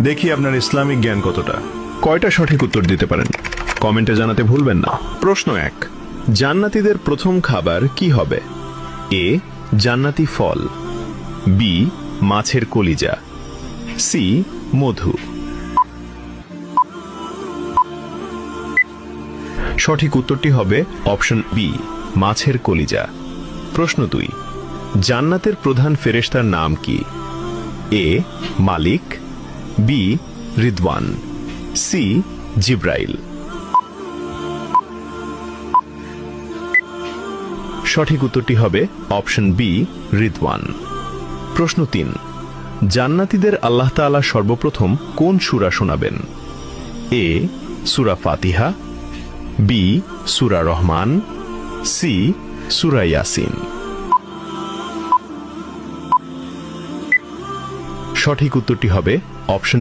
দেখি আপনার ইসলামিক জ্ঞান কতটা। কয়টা সঠিক উত্তর দিতে পারেন কমেন্টে জানাতে ভুলবেন না। প্রশ্ন 1, জান্নাতীদের প্রথম খাবার কি হবে? এ, জান্নাতি ফল, বি, মাছের কলিজা, সি, মধু। সঠিক উত্তরটি হবে অপশন বি, মাছের কলিজা। প্রশ্ন 2, জান্নাতের প্রধান ফেরেশতার নাম কি? এ, মালিক, বি, রিদওয়ান, সি, জিব্রাইল। সঠিক উত্তরটি হবে অপশন বি, রিদওয়ান। প্রশ্ন 3, জান্নাতীদের আল্লাহ তাআলা সর্বপ্রথম কোন সূরা শোনাবেন? এ, সূরা ফাতিহা, বি, সূরা রহমান, সি, সূরা ইয়াসিন। সঠিক উত্তরটি হবে অপশন